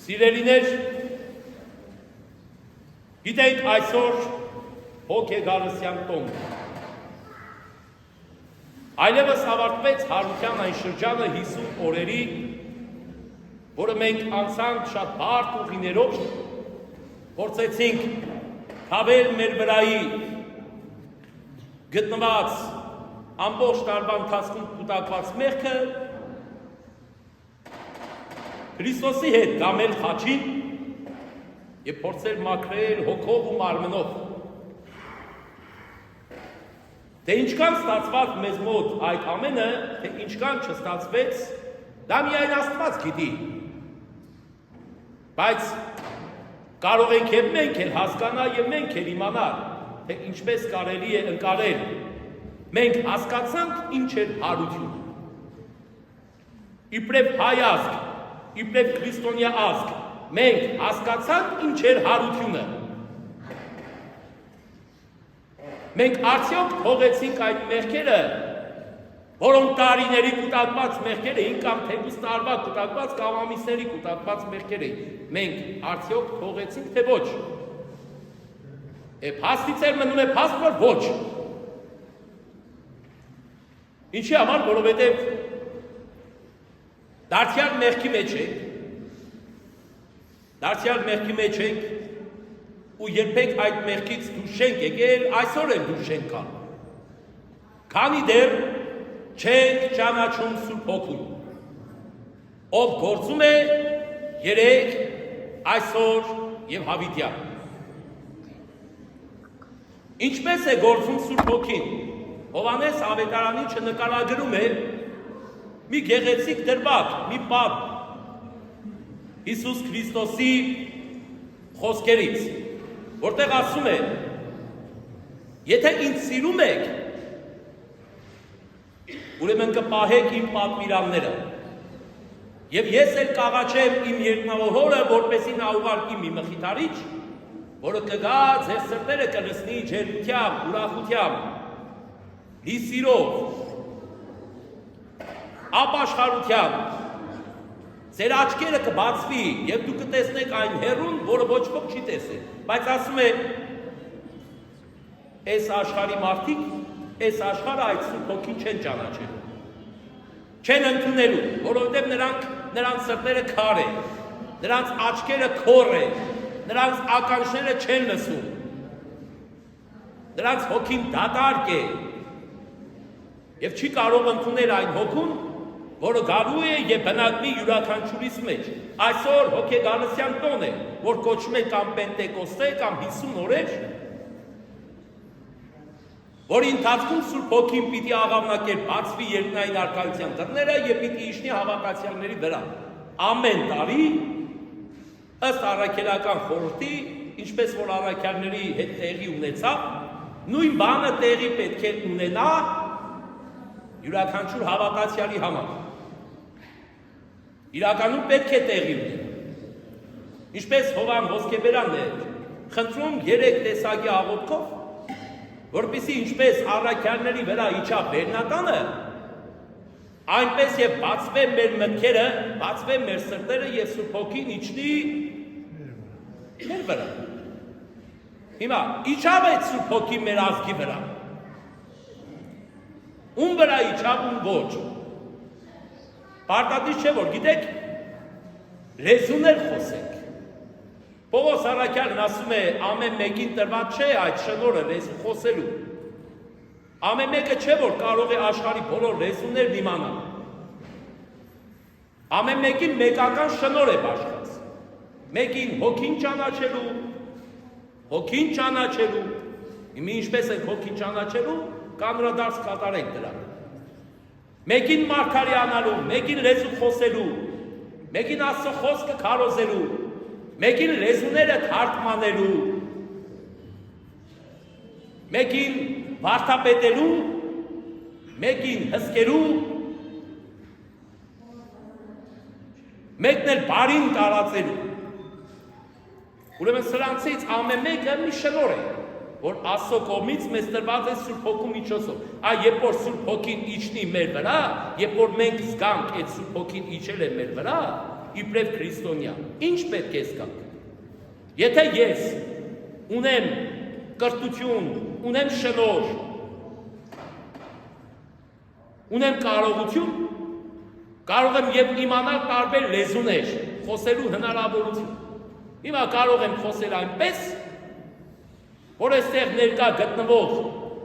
Սիրելիներ, գիտենք այսօր հոգեգարսյան տոնն է։ Այլևս ավարտվեց հարության այն շրջանը 50 օրերի, որը մենք անցանք շատ բարդ ուղիներով, փորձեցինք թավել մեր վրայի գտնված ամբողջ տարվա ընթացքում կուտակված մեղքը, Քրիստոսի հետ գամել խաչին և փորձել մաքրել հոգով ու մարմնով։ Թե ինչքան ստացված մեզ մոտ այդ ամենը, թե ինչքան չստացվեց, դա միայն Աստված գիտի։ Բայց կարող ենք և մենք էլ հասկանալ և մենք էլ իմանալ, թե ինչպես կարելի է ընկալել։ Մենք հասկացանք ինչ էր հարություն։ Իբրև հայ ազգ, իբրև քրիստոնյա ազգ, մենք հասկացանք ինչ էր հարությունը։ Մենք արդյոք թողեցինք այդ մեղքերը, որոնք տարիների կուտակված մեղքեր էին, կամ թեկուզ տարվա կուտակված, կամ ամիսների կուտակված մեղքեր էին։ Մենք արդյոք թողեցինք, թե ոչ։ Փաստիցեր մնում է փաստ, որ ոչ։ Ինչի համար, որովհետև դարձյալ մեղքի մեջ ենք, ու երբեք այդ մեղքից դուրս չենք եկել, այսօր էլ դուրս չենք գալու։ Քանի դեռ չենք ճանաչում Սուրբ Հոգուն, ով գործում է երեկ, այսօր և հավիտյան։ Ինչպես է գործում Սուրբ Հոգին, Հովհաննես Ավետարանի չնկարագրում է մի գեղեցիկ դրվագ, մի պատ Հիսուս Քրիստոսի խոսքերից, որտեղ ասում է. եթե ինձ սիրում եք, ուրեմն կպահեք իմ պատվիրանները, և ես էլ կաղաչեմ իմ երկնավոր Հորը, որպեսզի նա ուղարկի մի մխիթարիչ, որը կգա ձեր սրտերը կլցնի ջերմությամբ, ուրախությամբ, հիսիրով, ապաշխարությամբ, ձեր աչքերը կբացվի և դու կտեսնեք այն հեռուն, որը ոչ ոք չի տեսել, բայց ասում է, այս աշխարհի մարդիկ, այս աշխարհը այդ Սուրբ Հոգին չեն ճանաչելու, չեն ընդունելու, որովհետև նրանց սրտերը քար են, նրանց աչքերը քոռ են, նրանց ականջները չեն լսում, նրանց հոգին դատարկ է և չի կարող ընդունել այն հոգուն, որը գալու է և բնակվի յուրաքանչյուրիս մեջ։ Այսօր հոգեգարսյան տոն է, որ կոչվում է կամ Պենտեկոստե, կամ 50 օրեր, որի ընթացքում Սուրբ Հոգին պիտի աղավնակեր բացվի երկնային արքայության դռները և պիտի իջնի հավատացյալների վրա։ Ամեն տարի, ըստ առաքելական խորհրդի, ինչպես որ առաքյալների հետ տեղի ունեցավ, նույն բանը տեղի պետք է ունենա յուրաքանչյուր հավատացյալի համար։ Իրականում պետք է տեղի ունենա։ Ինչպես Հովհան Ոսկեբերանն է խնդրում 3 տեսակի աղոթքով, որպեսզի ինչպես առաքյալների վրա իջավ բերնատանը, այնպես և բացվեն մեր մտքերը, բացվեն մեր սրտերը և Սուրբ Հոգին իջնի մեր վրա։ Հիմա, իջավ այդ Սուրբ Հոգին մեր ազգի վրա։ Ում վրա իջավ, ում ոչ։ Պարտադիր չէ, որ գիտեք, լեզուներ խոսենք։ Պողոս առաքյալն ասում է, ամեն մեկին տրված չէ այդ շնորհը լեզու խոսելու։ Ամեն մեկը չէ, որ կարող է աշխարհի բոլոր լեզուներն իմանալ։ Ամեն մեկին մեկական շնորհ է բաշխած։ Մեկին հոգին ճանաչելու, իմի ինչպես ենք հոգին ճանաչելու, կանոնադարձ կատարենք դրան։ Մեկին մարգարեանալու, մեկին լեզու խոսելու, մեկին Աստծո խոսքը քարոզելու, մեկին լեզուները թարգմանելու, մեկին վարդապետելու, մեկին հսկելու, մեկն էլ բարին տարածելու։ Ուրեմն սրանցից ամեն մեկը մի շնորհ է, որ Աստծո կողմից մեզ տրված է Սուրբ Հոգու միջոցով։ Երբ որ Սուրբ Հոգին իջնի մեր վրա, երբ որ մենք զգանք այդ Սուրբ Հոգին իջել է մեր վրա, իբրև քրիստոնյա, ինչ պետք է զգանք։ Եթե ես ունեմ կրթություն, ունեմ շնորհ, ունեմ կարողություն, կարող եմ եւ իմանալ տարբեր լեզուներ, խոսելու հնարավորություն։ Հիմա կարող եմ խոսել այնպես, որ այստեղ ներկա գտնվող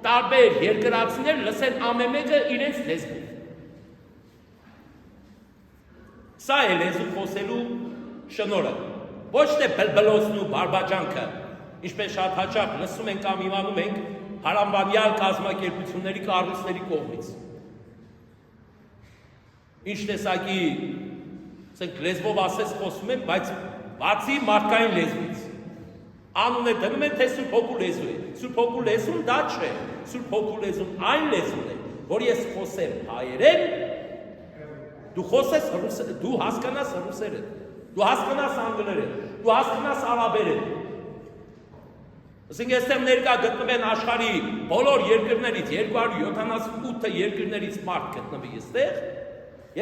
տարբեր երկրացիներ լսեն ամեն մեկը իրենց լեզվով։ Սա է լեզու խոսելու շնորհը, ոչ թե բլբլոցն ու բարբաջանքը, ինչպես շատ հաճախ լսում ենք կամ իմանում ենք հարանվանյալ կազմակերպությունների կառույցների կողմից։ Ինչ տեսակի, ասենք լեզվով ասես խոսում են, բայց բացի մարդկային լեզվից։ Անուն է դնում են, թե Սուրբ Հոգու լեզու է։ Սուրբ Հոգու լեզուն դա չէ։ Սուրբ Հոգու լեզուն այն լեզուն է, որ ես խոսեմ հայերեն, դու խոսես դու հասկանաս ռուսերեն, դու հասկանաս անգլերեն, դու հասկանաս արաբերեն։ Ասենք այստեղ ներկա գտնվում են աշխարհի բոլոր երկրներից 278 երկրներից մարդ գտնվի այստեղ,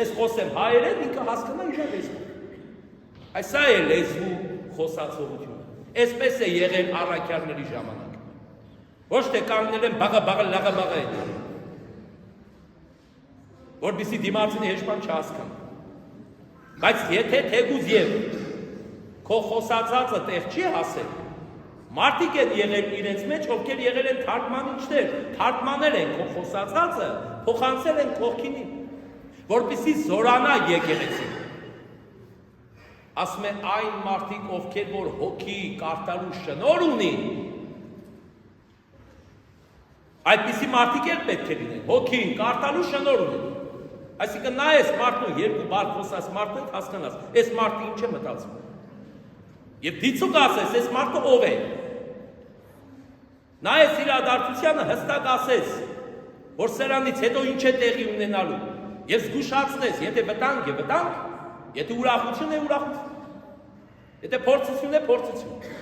ես խոսեմ հայերեն, ինքը հասկանա իր լեզուն։ Այսա է լեզվու խոսացողությունը։ Այսպես է եղել առաքյալների ժամանակ։ Ոչ թե կանգնել են բաղա լաղա հետ, որպեսզի դիմացինի հեշտման չհասկան։ Բայց եթե թեկուզ եւ քո խոսածածը տեղ չի հասել, մարդիկ են եղել իրենց մեջ, ովքեր եղել են թարգմանիչներ, թարգմանել են քո խոսածածը, փոխանցել են կողքինին, որպեսզի զորանա եկեղեցին։ Ասում է այն մարդիկ, ովքեր որ հոգի կարդալու շնորհ ունին, այդպիսի մարդիկ էլ պետք է լինեն, հոգին կարդալու շնորհ ունեն։ Այսինքն նա ես մարդուն երկու բառ խոսած մարդուն հասկանաս, այս մարդը ինչ է մտածում։ Եվ դիցուկ ասես, այս մարդը ով է։ Նա ես իրադարձությանը հստակ ասես, որ սրանից հետո ինչ է տեղի ունենալու, եւ զգուշացնես, եթե վտանգ է վտանգ, եթե ուրախություն է ուրախություն, եթե փորձություն է փորձություն։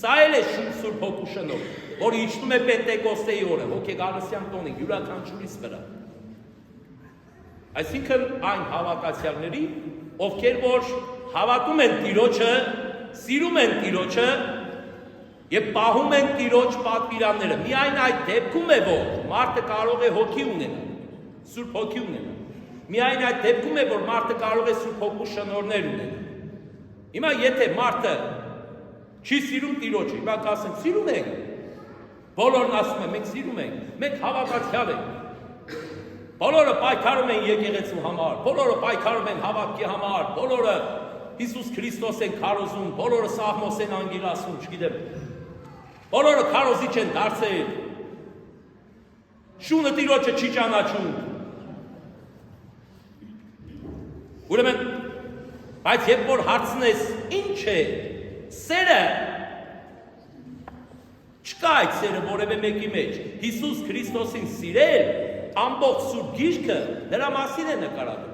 Սա էլ է Սուրբ Հոգու շնորհը, որ իջնում է Պենտեկոստեի օրը, հոգեգանության տոնին, յուրաքանչյուրիս վրա։ Այսինքն այն հավատացյալների, ովքեր որ հավատում են Տիրոջը, սիրում են Տիրոջը եւ պահում են Տիրոջ պատվիրանները։ Միայն այդ դեպքում է, որ մարդը կարող է հոգի ունենալ, Սուրբ Հոգի ունենալ։ Միայն այդ դեպքում է, որ մարդը կարող է Սուրբ Հոգու շնորհներ ունենալ։ Հիմա եթե մարդը չի սիրում Տիրոջը, հիմա կասեն սիրում ենք, բոլորն ասում են մենք սիրում ենք, մենք հավատացյալ ենք, բոլորը պայքարում են եկեղեցու համար, բոլորը պայքարում են հավատքի համար, բոլորը Հիսուս Քրիստոս են քարոզում, բոլորը Սաղմոս են անգիրասում, չգիտեմ, բոլորը քարոզիչ են դարձել, շունը Տիրոջը չի ճանաչում։ Ուրեմն, բայց երբ որ հարցնես ինչ է սերը, չկա այդ սերը որևէ մեկի մեջ, Հիսուս Քրիստոսին սիրել, ամբողջ Սուրբ Գիրքը նրա մասին է նկարագրում։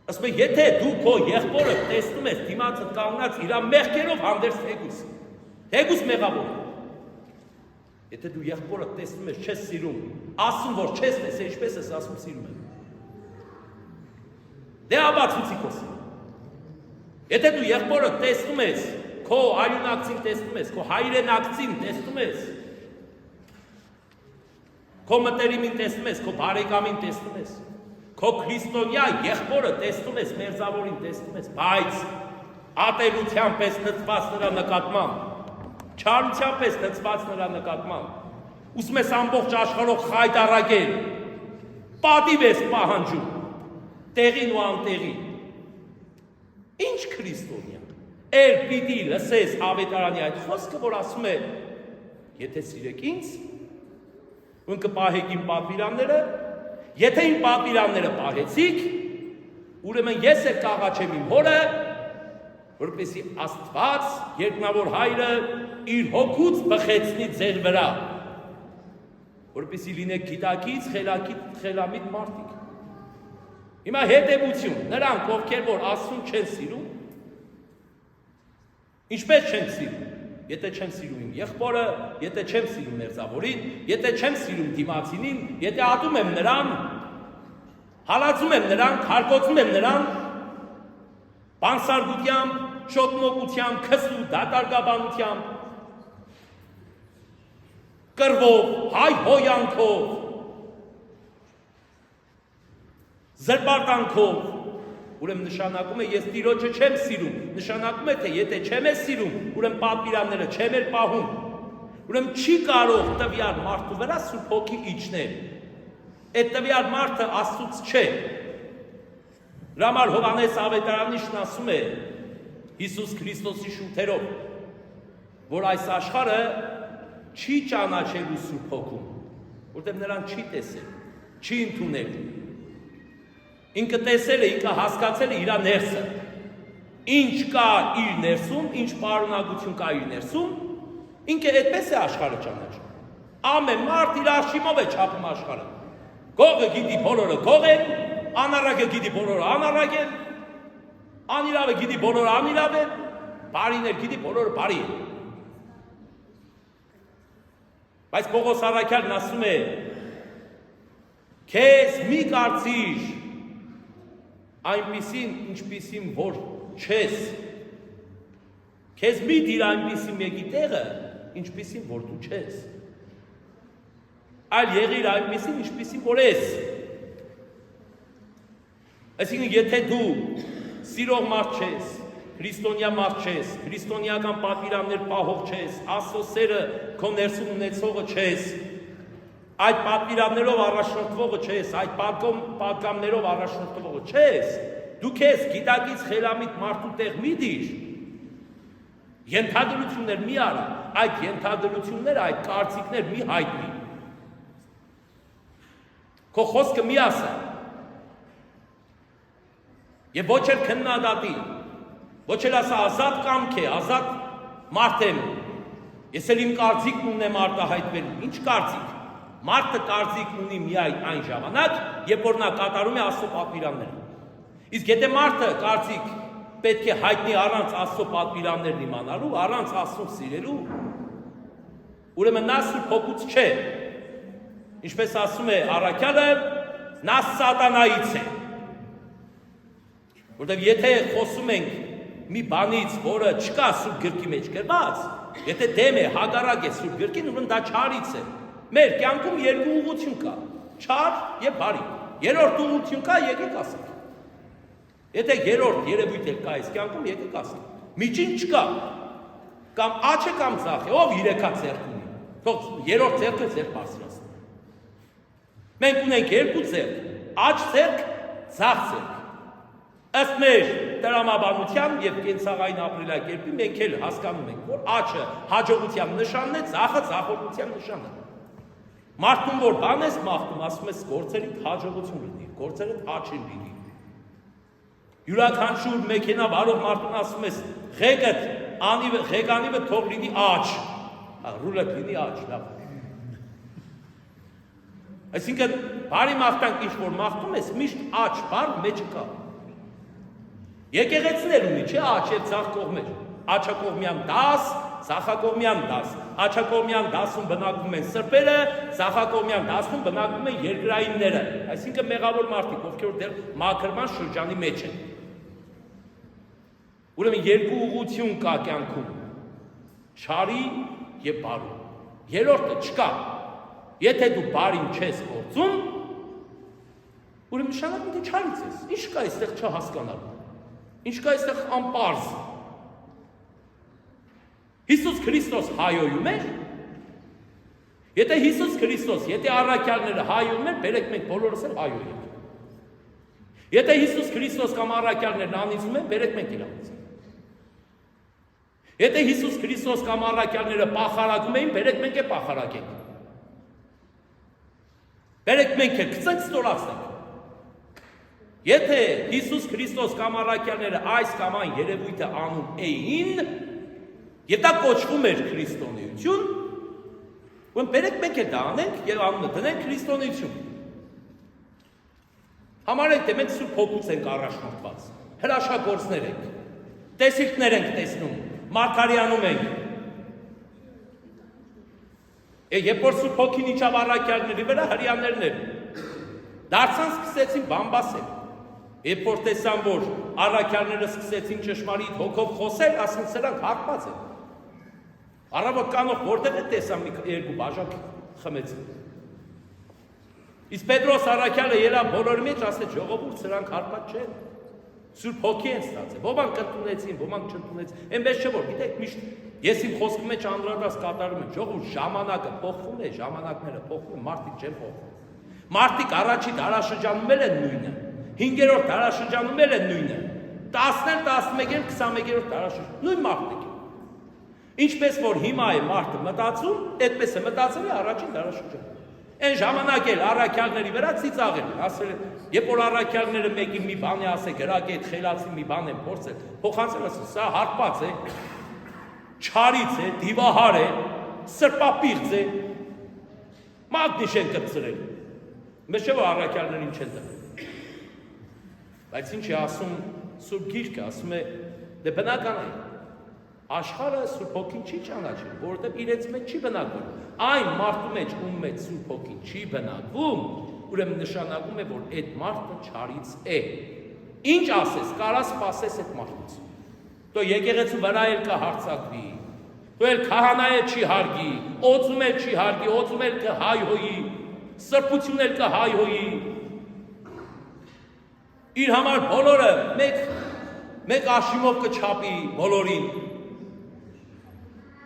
Ասում է, եթե դու քո եղբորը տեսնում ես դիմացդ կանգնած իր մեղքերով հանդերձ թեկուս մեղավոր։ Եթե դու եղբորը տեսնում ես չես սիրում, ասում որ չես տեսել, ինչպես ես ասում սիրում եմ։ Դե աբացուցի քո սիրո։ Եթե դու եղբորը տեսնում ես, քո արյունակցին տեսնում ես, քո հայրենակցին տեսնում ես, քո մտերիմին տեսնում ես, քո բարեկամին տեսնում ես, քո քրիստոնյա եղբորը տեսնում ես, մերձավորին տեսնում ես, բայց ատելությամբ ես թծված նրա նկատմամբ, չարությամբ ես թծված նրա նկատմամբ, ուզում ես ամբողջ աշխարհով խայտառակել, պատիվ ես պահանջում, տեղին ու անտեղին։ Ինչ քրիստոնյա։ Էլ պիտի լսես ավետարանի այդ խոսքը, որ ասում է, եթե սիրեք ինձ, ուն կպահեք իմ պատվիրանները, եթե իմ պատվիրանները պահեցիք, ուրեմն ես էլ կաղաչեմ իմ հորը, որպեսզի Աստված, երկնավոր Հայրը, իր հոգուց բխեցնի ձեր վրա, որպեսզի լինեք գիտակից, խելամիտ մարդիկ։ Հիմա հետևություն, նրանք, ովքեր որ Աստծուն չեն սիրում, ինչպես չեն սիրում, եթե չեմ սիրում իմ եղբորը, եթե չեմ սիրում մերձավորին, եթե չեմ սիրում դիմացինին, եթե ատում եմ նրան, հալածում եմ նրան, հարկոցում եմ նրան, բանսարգությամբ, շոկմոկությամբ, քսու դատարկաբանությամբ, կռվով, հայհոյանքով, զրպարտանքով, ուրեմն նշանակում է ես Տիրոջը չեմ սիրում, նշանակում է թե եթե չեմ ես սիրում, ուրեմն պատվիրանները չեմ էլ պահում, ուրեմն չի կարող տվյալ մարդու վրա Սուրբ Հոգի իջնել, այդ տվյալ մարդը Աստծուց չէ, դրա համար Հովհաննես Ավետարանիչն ասում է Հիսուս Քրիստոսի շուրթերով, որ այս աշխարհը չի ճանաչելու Սուրբ Հոգուն, որտեղ նրան չի տեսել, չի ընդունել, ինքը տեսել է, ինքը հասկացել է իր ներսը, ինչ կա իր ներսում, ինչ պարունակություն կա իր ներսում, ինքը այդպես է աշխարհը ճանաչում, ամեն մարդ իր արշիմով է չափում աշխարհը, գողը գիտի բոլորը գող են, անառակը գիտի բոլորը անառակ են, անիրավը գիտի բոլորը անիրավ են, բարիներ գիտի բոլորը բարի են։ Բայց Պողոս առաքյալն ասում է, քեզ մի կարծիր այնպիսին, ինչպիսին որ չես, քեզ մի դիր այնպիսի մեկի տեղը, ինչպիսին որ դու չես, այլ եղիր այնպիսին, ինչպիսին որ ես։ Այսինքն, եթե դու սիրող մարդ չես, քրիստոնյա մարդ չես, քրիստոնեական պատվիրաններ պահող չես, Աստծո սերը քո ներսում ունեցողը չես, այդ պատվիրաններով առաջնորդվողը չես, այդ պատգամներով առաջնորդվողը չես, դու քեզ գիտակից խելամիտ մարդու տեղ մի դիր, ենթադրություններ մի արա, այդ ենթադրությունները, այդ կարծիքներ մի հայտնի, քո խոսքը մի ասա, եւ ոչ էլ քննադատի, ոչ էլ ասա ազատ կամք է, ազատ մարդ եմ, ես էլ իմ կարծիքն ունեմ արտահայտվել, ինչ կարծիք, մարդը կարծիք ունի միայն այն ժամանակ, երբ որ նա կատարում է Աստծո պատվիրանները, իսկ եթե մարդը կարծիք պետք է հայտնի առանց Աստծո պատվիրաններն իմանալու, առանց Աստծուն սիրելու, ուրեմն նա Սուրբ Հոգուց չէ, ինչպես ասում է առաքյալը, նա սատանայից է, որտեղ եթե խոսում ենք մի բանից, որը չկա Սուրբ գրքի մեջ գրված, եթե դեմ է, հակառակ է Սուրբ գրքին, ուրեմն դա չարից է։ Մեր կյանքում երկու ուղղություն կա, չար եւ բարի։ Երրորդ ուղղություն կա, եկեք ասենք։ Եթե երրորդ երևույթ էլ կա այս կյանքում, եկեք ասենք։ Միջին չկա։ Կամ աչը կամ ձախ է, ով երեքա ձեռք ունի։ Թող երրորդ ձեռքը ձեռք բարձրացնի։ Մենք ունենք երկու ձեռք, աչ ձեռք, ձախ ձեռք։ Ըստ մեր տրամաբանության եւ կենցաղային ապրելակերպի մենք էլ հասկանում ենք, որ աչը հաջողության նշանն է, ձախը ձախորդության նշանն է։ Մարդուն որ բան ես մաղթում, ասում ես գործերիդ հաջողություն լինի, գործերիդ աչին լինի։ Յուրաքանչյուր մեքենա վարող մարդուն ասում ես ղեկանիվը թող լինի աչ, ռուլը լինի աչ, լավ։ Այսինքն բարի մաղթանք ինչ որ մաղթում ես, միշտ աչ բառ մեջը կա։ Եկեղեցիներ ունի, չէ, աչ եւ ձախ կողմեր, աչակողմյան 10, ձախակողմյան 10, աչակողմյան 10-ում բնակվում են սրբերը, ձախակողմյան 10-ում բնակվում են երկրայինները, այսինքն մեղավոր մարդիկ, ովքեր որ դեռ մաքրման շրջանի մեջ են։ Ուրեմն երկու ուղղություն կա կյանքում, չարի եւ բարու, երրորդը չկա, եթե դու բարին չես գործում, ուրեմն նշանակում է թե չարից ես, ինչ կա այստեղ չհասկանալու։ Ինչ կա այստեղ անպարզ։ Հիսուս Քրիստոս հայոյում էր, եթե Հիսուս Քրիստոս, եթե առաքյալները հայոյում են, բերեք մենք բոլորս էլ հայոյենք։ Եթե Հիսուս Քրիստոս կամ առաքյալներն անիծում են, բերեք մենք իրանցենք։ Եթե Հիսուս Քրիստոս կամ առաքյալները պախարակում էին, բերեք մենք էլ պախարակենք։ Բերեք մենք էլ գցենք ստորացնենք։ Եթե Հիսուս Քրիստոս կամ առաքյալները այս կամ այն երևույթը անում էին, եւ դա կոչվում էր քրիստոնեություն, ուրեմն բերեք մենք էլ դա անենք եւ անունը դնենք քրիստոնեություն։ Համարենք թե մենք Սուրբ Հոգուց ենք առաջնորդված, հրաշագործներ ենք, տեսիլքներ ենք տեսնում, մարգարեանում ենք։ Երբ որ Սուրբ Հոգին իջավ առաքյալների վրա, հրեաներն էլ դարձան սկսեցին բամբասել։ Երբ որ տեսան, որ առաքյալները սկսեցին ճշմարիտ հոգով խոսել, ասում սրանք հակված են։ Առավոտ կանող որտեղ է տեսան մի երկու բաժակ խմեցին։ Իսկ Պետրոս առաքյալը ելավ բոլորի մեջ, ասեց ժողովուրդ, սրանք հարկած չեն։ Սուրբ հոգի են ստացել։ Ոմանք ընդունեցին, ոմանք չընդունեցին։ Այնպես չէ որ, գիտեք, միշտ ես իմ խոսքի մեջ անդրադարձ կատարում եմ, ժողովուրդ, ժամանակը փոխվում է, ժամանակները փոխվում են, մարդիկ չեն փոխվում։ Մարդիկ առաջի դարաշրջանում էլ են նույնը, 5-րդ դարաշրջանում էլ են նույնը, 10-ն, 11-ն, 21-րդ դարաշրջանում, նույն մարդիկ են։ Ինչպես որ հիմա է մարդը մտածում, այդպես է մտածել է առաջին դարաշրջանում։ Այն ժամանակ էլ առաքյալների վրա ծիծաղել են, ասել են, երբ որ առաքյալները մեկին մի բան է ասել, գրագի այդ խելացի մի բան են փորձել, փոխանցել ասել, սա հարբած է, չարից է, դիվահար է, սրպապիղծ է, մագնիշ են կպցրել։ Մեզ չէ որ առաքյալներին չեն տվել։ Բայց ինչ է ասում Սուրբ Գիրքը, ասում է, դե բնական է, աշխարհը Սուրբ Հոգին չի ճանաչել, որովհետև իրենց մեջ չի բնակվում։ Այն մարդու մեջ, ում մեջ Սուրբ Հոգին չի բնակվում, ուրեմն նշանակում է, որ այդ մարդը չարից է։ Ինչ ասես, կարա սպասես այդ մարդուց։ Դու եկեղեցու վրա էլ կհարցակվի, դու էլ քահանայը չի հարգի, օծում էլ չի հարգի, օծում էլ կհայհոյի, սրբություն էլ կհայհոյի։ Իր համար բոլորը մեկ աշիմով կչապի բոլորին։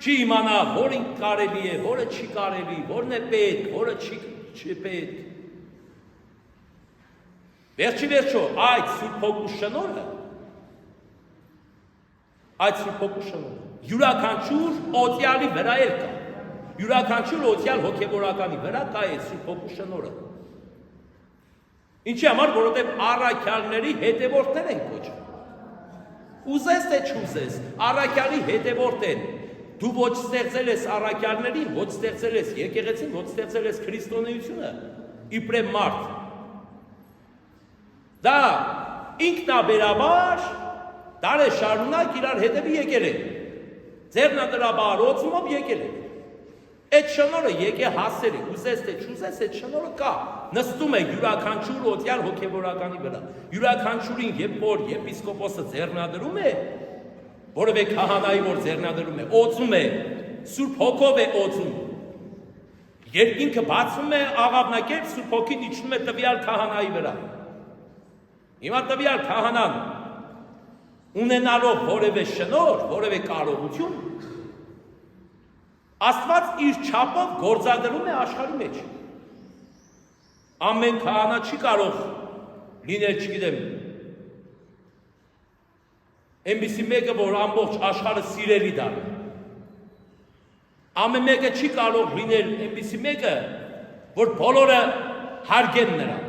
Չի իմանա, որին կարելի է, որը չի կարելի, որն է պետք, որը չի պետք։ Վերջի վերջո, այդ Սուրբ Հոգու շնորհը, յուրաքանչյուր օծյալի վրա էլ կա, յուրաքանչյուր օծյալ հոգևորականի վրա կա այդ Սուրբ Հոգու շնորհը։ Ինչի համար, որովհետև առաքյալների հետևորդներ են կոչվում։ Ուզես թե չուզես, առաքյալի հետևորդ են։ Դու ոչ ստեղծել ես առաքյալներին, ոչ ստեղծել ես եկեղեցին, ոչ ստեղծել ես քրիստոնեությունը, իբրև մարդ։ Դա ինքնաբերաբար դարաշարունակ իրար հետևի եկել է։ Ձեռնադրաբար օծումով եկել է։ Այդ շնորհը եկե հասել է, ուզես թե չուզես, այդ շնորհը կա։ Նստում է յուրաքանչյուր օծյալ հոգևորականի վրա։ Յուրաքանչյուրին, երբ որ եպիսկոպոսը ձեռնադրում է, որևէ քահանայի որ ձեռնադրում է, օծում է, Սուրբ Հոգով է օծում։ Երկինքը բացում է աղավնակերպ, Սուրբ Հոգին իջնում է տվյալ քահանայի վրա։ Հիմա տվյալ քահանան ունենալով որևէ շնորհ, որևէ կարողություն, Աստված իր չափով գործադրում է աշխարհի մեջ։ Ամեն քահանա չի կարող լինել, չգիտեմ, այնպիսի մեկը, որ ամբողջ աշխարհը սիրելի դառնա։ Ամեն մեկը չի կարող լինել այնպիսի մեկը, որ բոլորը հարգեն նրան։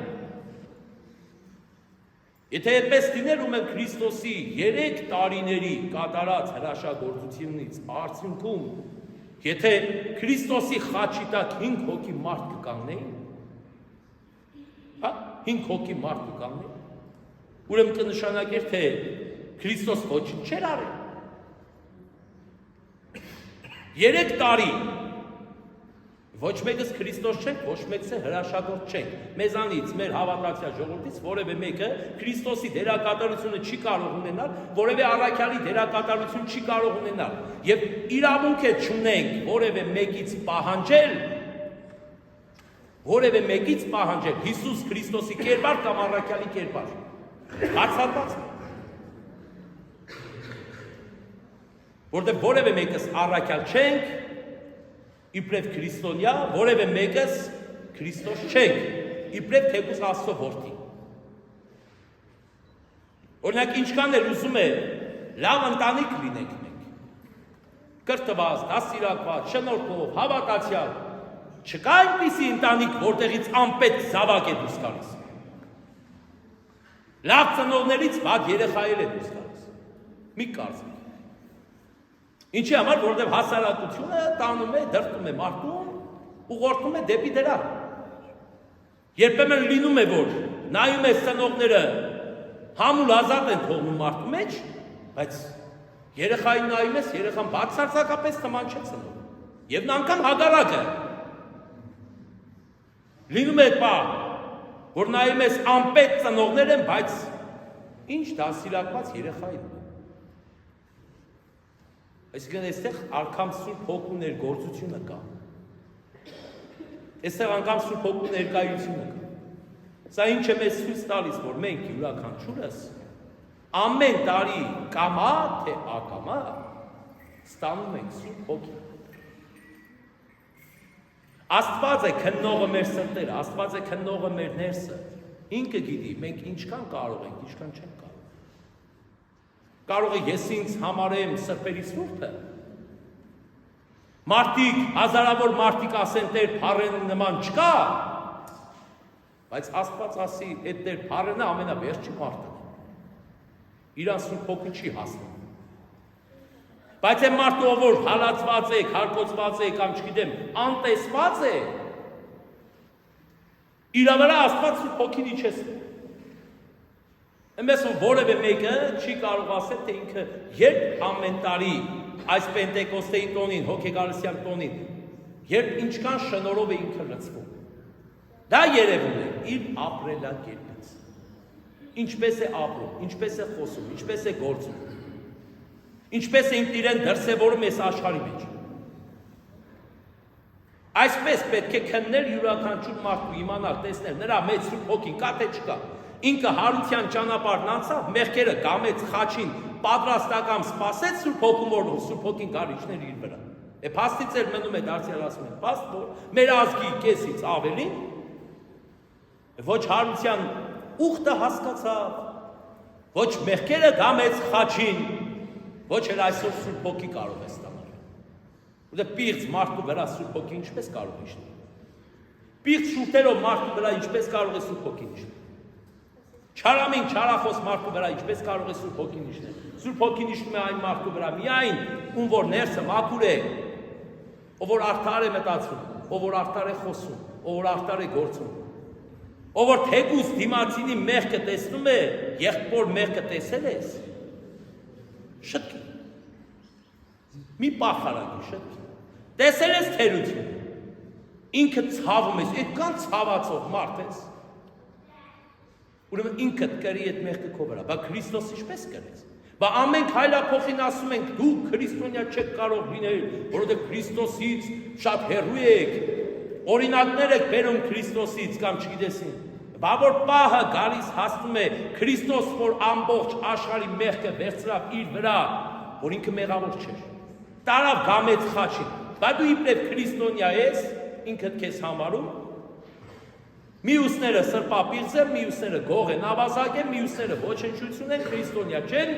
Եթե այդպես լիներ, ում Քրիստոսի 3 տարիների կատարած հրաշագործությունից արդյունքում, եթե Քրիստոսի խաչի տակ 5 հոգի մարդ կկանգնեին, 5 հոգի մարդ կկանգնեին, ուրեմն կնշանակեր, թե Քրիստոս ոչինչ չէր արել։ 3 տարի ոչ մեկս Քրիստոս չենք, ոչ մեկս հրաշագործ չենք։ Մեզանից, մեր հավատացյալ ժողովրդից որևէ մեկը Քրիստոսի դերակատարությունը չի կարող ունենալ, որևէ առաքյալի դերակատարություն չի կարող ունենալ։ Եվ իրավունք է չունենք որևէ մեկից պահանջել Հիսուս Քրիստոսի կերպար կամ առաքյալի կերպար։ Բացառված է։ Որտեղ որևէ մեկս առաքյալ չենք, իբրև քրիստոնյա, որևէ մեկս Քրիստոս չենք, իբրև թեկուզ Աստծո որդի։ Օրինակ, ինչքան էլ ուզում է լավ ընտանիք լինենք մենք, կրթված, դաստիարակված, շնորհքով, հավատացյալ, չկա այնպիսի ընտանիք, որտեղից անպետք զավակ է դուրս գալիս։ Լավ ծնողներից վատ երեխա է դուրս գալիս։ Մի կարծեք։ Ինչի համար, որովհետև հասարակությունը տանում է, դրդում է մարդուն, ուղղորդում է դեպի դրա։ Երբեմն լինում է, որ նայում ես ծնողները համուլ ազատ են թողնում մարդու մեջ, բայց երեխային նայում ես, երեխան բացարձակապես նման չէ ծնողը։ Եվ անգամ հակառակը։ Լինում է այդ բան, որ նայում ես անպետք ծնողներ են, բայց Ինչ դասիրակված երեխային։ Այսինքն այստեղ անգամ Սուրբ Հոգու ներգործությունը կա։ Այստեղ անգամ Սուրբ Հոգու ներկայությունը կա։ Սա ինչ է մեզ ցույց տալիս, որ մենք յուրաքանչյուրս ամեն տարի կամա թե ակամա ստանում ենք Սուրբ Հոգի։ Աստված է քննողը մեր սրտերը, Աստված է քննողը մեր ներսը։ Ինքը գիտի, մենք ինչքան կարող ենք, ինչքան չենք կարող։ Կարող է ես ինձ համարեմ սրբերի սուրբը։ Մարդիկ, հազարավոր մարդիկ ասեն Տեր փառեն նման չկա, բայց Աստված ասի, այդ Տեր փառենը ամենավերջի մարդն է։ Իրան Սուրբ Հոգին չի հասնում։ Բայց այն մարդը, ով որ հալածված է, հարկոծված է, կամ չգիտեմ, անտեսված է, իր վրա Աստված Սուրբ Հոգին իջեցնում։ Εμείς որևէ մեկը չի կարող ասել, թե ինքը երբ ամեն տարի այս Պենտեկոստեի տոնին, հոգեկարության տոնին, երբ ինչքան շնորհով է ինքը լցվում։ Դա երևում է իր ապրելակերպից։ Ինչպես է ապրում, ինչպես է խոսում, ինչպես է գործում, ինչպես է ինքն իրեն դրսևորում այս աշխարհի մեջ։ Այսպես պետք է քննել յուրաքանչյուր մարդու, իմանալ, տեսնել նրա մեջ Սուրբ Հոգին կա թե չկա։ Ինքը հարության ճանապարհն անցավ, մեղքերը կամեց, խաչին, պատրաստական սպասեց Սուրբ Հոգուն, որ Սուրբ Հոգին գարիչներ իր վրա։ Փաստից էլ մնում է դարձյալ ասում են, փաստ որ մեր ազգի կեսից ավելին ոչ հարության ուխտը հասկացավ, ոչ մեղքերը կամեց խաչին, ոչ էլ այսօր Սուրբ Հոգի կարող է ստանալ։ Ու պիղծ մարդու վրա Սուրբ Հոգի ինչպես կարող է իջնել։ Պիղծ շուրթերով մարդու վրա ինչպես կարող է Սուրբ Հոգին իջնել։ Չարամին, չարախոս մարդու վրա ինչպես կարող է Սուրբ Հոգին իջնել։ Սուրբ Հոգին իջնում է այն մարդու վրա միայն, ում որ ներսը մաքուր է, ով որ արդար է մտածում, ով որ արդար է խոսում, ով որ արդար է գործում, ով որ թեկուզ դիմացինի մեղքը տեսնում է, եղբոր մեղքը տեսել ես, շտկի, մի պախարակի շտկի, տեսել ես թերություն, ինքը ցավում ես, այդքան ցավացող մարդ ես, ուրեմն ինքդ կրի այդ մեղքը քո վրա, բա Քրիստոս ինչպես կրեց։ Բա ամենք հայլափոխին ասում ենք դու քրիստոնյա չեք կարող լինել, որովհետև Քրիստոսից շատ հեռու եք, օրինակներ եք բերում Քրիստոսից կամ չգիտեսին։ Բա որ պահը գալիս հասնում է Քրիստոս, որ ամբողջ աշխարհի մեղքը վերցրավ իր վրա, որ ինքը մեղավոր չէր։ Տարավ գամեց խաչին։ Բա դու իբրև քրիստոնյա ես, ինքդ քեզ համարում Միուսները սրպապիղծ են, միուսները գող են, ավազակ են, միուսները ոչնչություն են, քրիստոնյա չեն,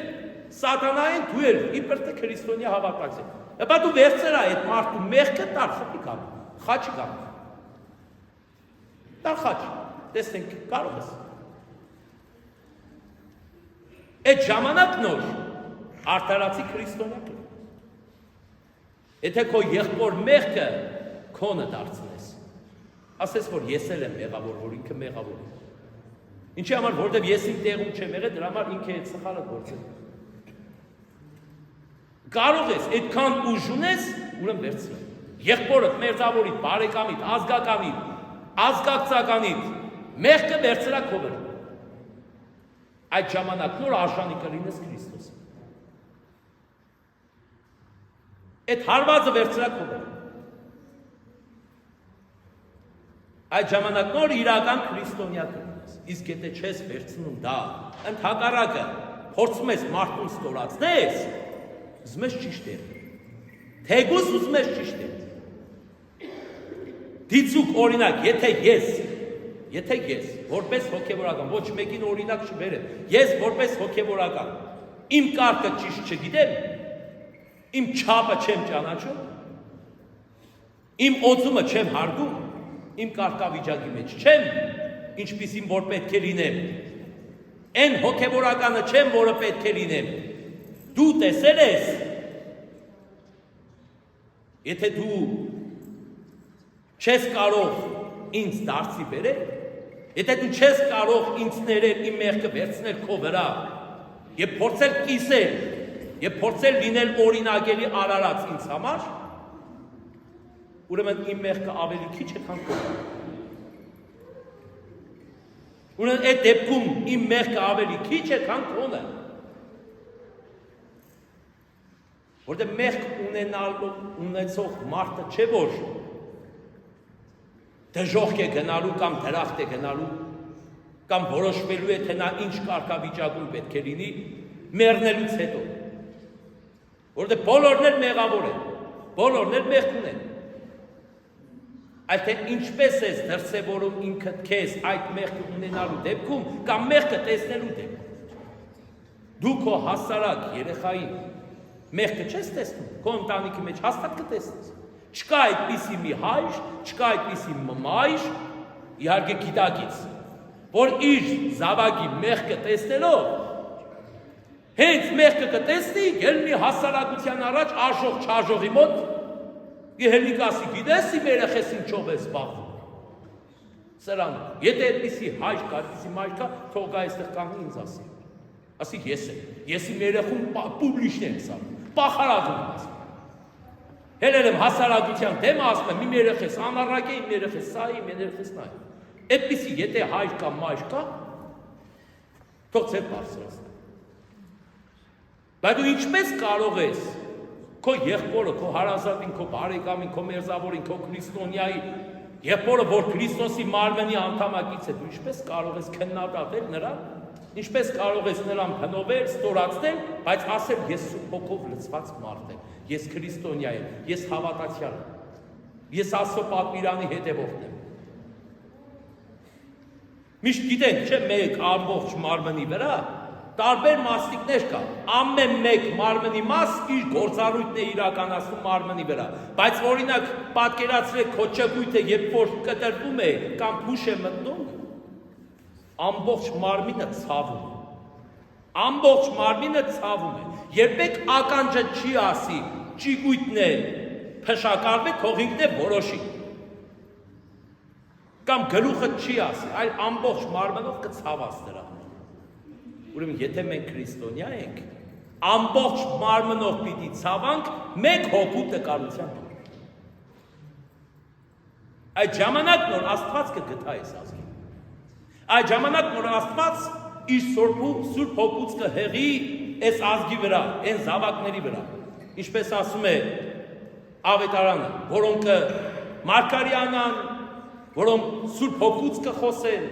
սատանա են, դու էլ իբր թե քրիստոնյա հավատաց են։ Բա դու վերցրա այդ մարդու մեղքը տար խփի կամ, խաչի կամ։ Տար խաչ, տեսնենք կարող ես։ Այդ ժամանակ նոր արդարացի քրիստոնյա կլինի։ Եթե քո եղբոր մեղքը քոնը դարձնես, ասես որ ես էլ եմ մեղավոր, որ ինքը մեղավոր է։ Ինչի համար, որովհետև ես իմ տեղում չեմ եղել, դրա համար ինքը այդ սխալը գործել։ Կարող ես այդքան ուժ ունես, ուրեմն վերցրել։ Եղբորդ, մերձավորիդ, բարեկամիդ, ազգականիդ, ազգակցականիդ, մեղքը վերցրա քո վրա։ Այդ ժամանակ նոր արժանի կլինես Քրիստոսին։ Այդ հարվածը վերցրա քո վրա։ Այդ ժամանակ նոր իրական քրիստոնյա կլինես, իսկ եթե չես վերցնում դա, ընդհակառակը փորձում ես մարդուն ստորացնես, ուզում ես ճիշտ է։ Թեկուզ ուզում ես ճիշտ է։ Դիցուկ օրինակ, եթե ես որպես հոգևորական, ոչ մեկին օրինակ չբերեմ, ես որպես հոգևորական, իմ կարգը ճիշտ չգիտեմ, իմ չափը չեմ ճանաչում, իմ օծումը չեմ հարգում, իմ կարգավիճակի մեջ չեմ, ինչպիսին որ պետք է լինեմ, այն հոգևորականը չեմ, որը պետք է լինեմ, դու տեսել ես, եթե դու չես կարող ինձ դարձի բերել, եթե դու չես կարող ինձ ներել իմ մեղքը վերցնել քո վրա եւ փորձել կիսել եւ փորձել լինել օրինակելի արարած ինձ համար, ուրեմն իմ մեղքը ավելի քիչ է, քան քո։ Ուրեմն այդ դեպքում իմ մեղքը ավելի քիչ է, քան քոնը։ Որտեղ մեղք ունեցող մարդը չէ որ դժոխք է գնալու կամ դրախտ է գնալու կամ որոշվելու է թե նա ինչ կարգավիճակում պետք է լինի մեռնելուց հետո։ Որտեղ բոլորն էլ մեղավոր են, բոլորն էլ մեղք ունեն։ Այդ թե ինչպես ես դրսևորում ինքդ քեզ այդ մեղքը ունենալու դեպքում կամ մեղքը տեսնելու դեպքում։ Դու քո հասարակ երեխային մեղքը չես տեսնում, քո ընտանիքի մեջ հաստատ կտեսնես։ Չկա այդպիսի մի հայր, չկա այդպիսի մայր, իհարկե գիտակից, որ իր զավակի մեղքը տեսնելով, հենց մեղքը կտեսնի, ելնի հասարակության առաջ արժող չարժողի մոտ, ելնի կասի, գիտես իմ երեխես ինչով է զբաղվում։ Սրան, եթե այդպիսի հայր կա, այդպիսի մայր կա, թող գա այստեղ կանգնի ինձ ասի։ Ասի ես իմ երեխուն պուբլիշն եմ սարում, պախարագում եմ ասում։ Հելել եմ հասարակության դեմ ասում եմ, իմ երեխես անառակ է, իմ երեխես սա է, իմ երեխես նա է։ Այդպիսի եթե հայր կա, մայր կա, թող ձեր բարձրացնի։ Բայց դու ինչպես կարող ես քո եղբորը, քո հարազատին, քո բարեկամին, քո մերձավորին, քո քրիստոնյայի եղբորը, որ Քրիստոսի մարմնի անդամակից է, դու ինչպես կարող ես քննադատել նրան, ինչպես կարող ես նրան փնովել, ստորացնել, բայց ասել ես Սուրբ Հոգով լցված մարդ եմ, ես քրիստոնյա եմ, ես հավատացյալ եմ, ես Աստծո պատվիրանի հետևորդն եմ։ Միշտ գիտենք, չէ՞, մեկ ամբողջ մարմնի վրա տարբեր մասնիկներ կա։ Ամեն մեկ մարմնի մաս իր գործառույթն է իրականացնում մարմնի վրա։ Բայց օրինակ պատկերացրեք քո ճկույթը, երբ որ կտրվում է կամ փուշ է մտնում, ամբողջ մարմինը ցավում է։ Ամբողջ մարմինը ցավում է։ Երբեք ականջը չի ասի, ճկույթն է փշակարվի, քողինքն է որոշի։ Կամ գլուխը չի ասի, այլ ամբողջ մարմնով կցավաս դրա։ Ուրեմն եթե մենք քրիստոնյա ենք, ամբողջ մարմնով պիտի ցավանք մեկ հոգու տկարությամբ։ Այդ ժամանակ նոր Աստված կգթա այս ազգին։ Այդ ժամանակ նոր Աստված իր Սուրբ Հոգուց կհեղի այս ազգի վրա, այն զավակների վրա։ Ինչպես ասում է Ավետարանը, որոնք մարգարյանան, որոնք Սուրբ Հոգուց կխոսեն,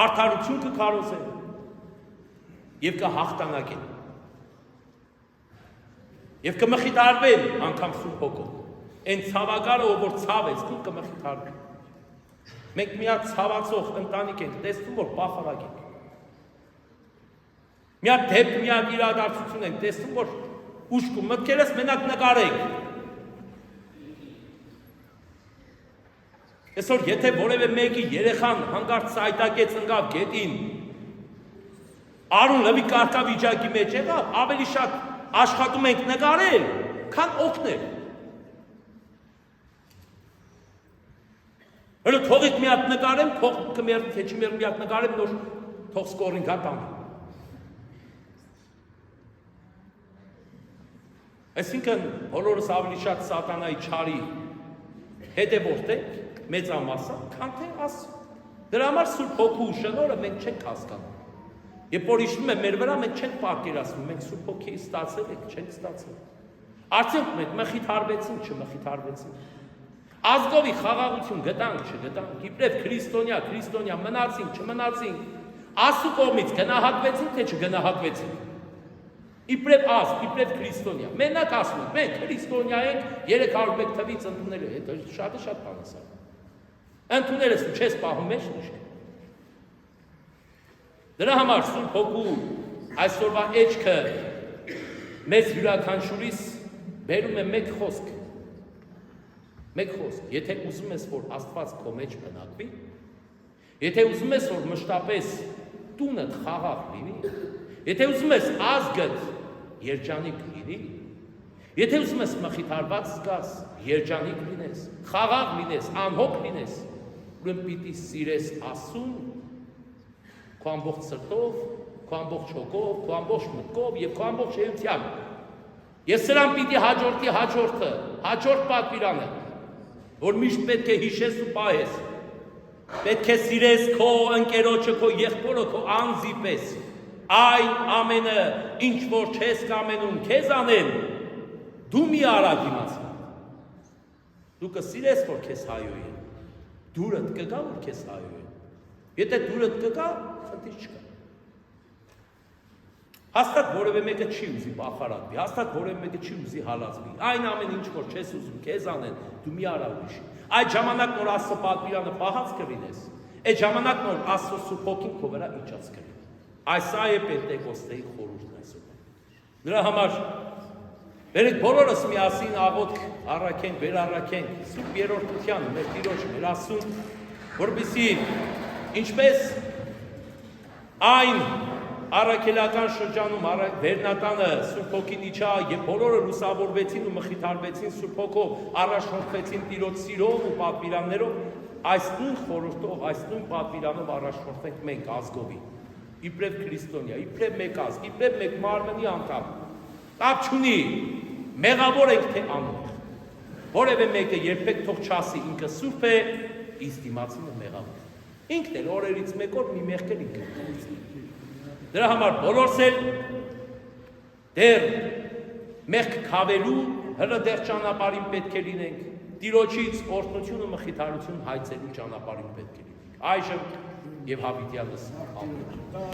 արդարություն կքարոզեն եւ կհաղթանակեն։ Եվ կմխիթարվեն անգամ Սուրբ Հոգով։ Այն ցավակարը, որ ցավ է, ցույց կմխիթարվի։ Մենք մի հատ ցավացող ընտանիք ենք, տեսնում որ բախարակ ենք։ Մի հատ դեպք, մի հատ իրադարձություն ենք, տեսնում որ ուշք ու մտքերս մենակ նկարենք։ Այսօր եթե որևէ մեկի երեխան հանգարց սայտակեց ընկավ գետին, արուն լվի կարգավիճակի մեջ եղավ, ավելի շատ աշխատում ենք նկարել, քան օգնել։ Հələ թողիք մի հատ նկարեմ, թող կմերն, թե չի մերն մի հատ նկարեմ, նոր թող սկորին գատան։ Այսինքն բոլորս ավելի շատ սատանայի չարի հետևորդ ենք, մեծամասը, քան թե Աստծո։ Դրա համար Սուրբ Հոգու շնորհը մենք չենք հասկանում։ Երբ որ իջնում է մեր վրա, մենք չենք պատկերացնում, մենք Սուրբ Հոգի ստացել ենք, չենք ստացել։ Արդյոք մենք մխիթարվեցին, չմխիթարվեցին։ Ազգովի խաղաղություն գտանք, չգտանք, իբրև քրիստոնյա, մնացինք, չմնացինք, Աստծո կողմից գնահատվեցինք, թե չգնահատվեցինք։ Իբրև ազգ, իբրև քրիստոնյա։ Մենակ ասում ենք, մենք քրիստոնյա ենք 301 թվից ընդունել է, հետո շատ բան ասա։ Ընդունել ես ու չես պահում մեջ նշել։ Դրա համար Սուրբ Հոգու այսօրվա էջքը մեծ յուրաքանչյուրիս բերում է մեկ խոսք։ Մեկ խոսք, եթե ուզում ես, որ Աստված քո մեջ բնակվի, եթե ուզում ես, որ մշտապես տունդ խաղաղ լինի, եթե ուզում ես ազգդ երջանիկ լինի, եթե ուզում ես մխիթարված զգաս, երջանիկ լինես, խաղաղ լինես, անհոգ լինես, ուրեմն պիտի սիրես Աստծուն քո ամբողջ սրտով, քո ամբողջ հոգով, քո ամբողջ մտքով եւ քո ամբողջ էությամբ։ Ես սրան պիտի հաջորդի հաջորդ պատվիրանը, որ միշտ պետք է հիշես ու պահես, Պետք է սիրես քո ընկերոջը, քո եղբորը, քո անձի պես։ Այն ամենը, ինչ որ չես կամենում քեզ անեն, դու մի արա դիմացի։ Դու կսիրես, որ քեզ հայոյեն։ Դուրդ կգա, որ քեզ հայոյեն։ Եթե դուրդ կգա, խնդիր չկա։ Հաստատ որևէ մեկը չի ուզի բախարատվի, հաստատ որևէ մեկը չի ուզի հալածվի։ Այն ամեն ինչ որ չես ուզում քեզ անեն, դու մի արա ուրիշի։ Այդ ժամանակ նոր Աստծո պատվիրանը պահած կլինես։ Այդ ժամանակ նոր Աստծո Սուրբ Հոգին քո վրա իջած կլինի։ Այս է Պենտեկոստեի խորհուրդն այսօր։ Դրա համար վերեք բոլորս միասին աղոթք առաքենք, վերառաքենք Սուրբ Երրորդության մեր Տիրոջ, մեր Աստծուն, որպեսզի ինչպես այն առաքելական շրջանում վերնատանը Սուրբ Հոգին իջա եւ բոլորը լուսավորվեցին ու մխիթարվեցին Սուրբ Հոգով, առաջնորդվեցին Տիրոջ սիրով ու պատվիրաններով, այս նույն խորհրդով, այս նույն պատվիրանով առաջնորդենք մենք ազգովի, իբրև քրիստոնյա, իբրև մեկ ազգ, իբրև մեկ մարմնի անդամ։ Կապ չունի, մեղավոր ենք թե անմեղ։ Որևէ մեկը երբեք թող չասի ինքը սուրբ է, իսկ դիմացինը մեղավոր։ Ինքն էլ օրերից մեկ օր մի մեղքել ինքը։ Դրա համար բոլորս էլ դեռ մեղք քավելու հլը դեռ ճանապարհին պետք է լինենք, Տիրոջից օրհնություն ու մխիթարություն հայցելու ճանապարհին պետք է լինենք։ Այժմ եւ հավիտյանս ամեն։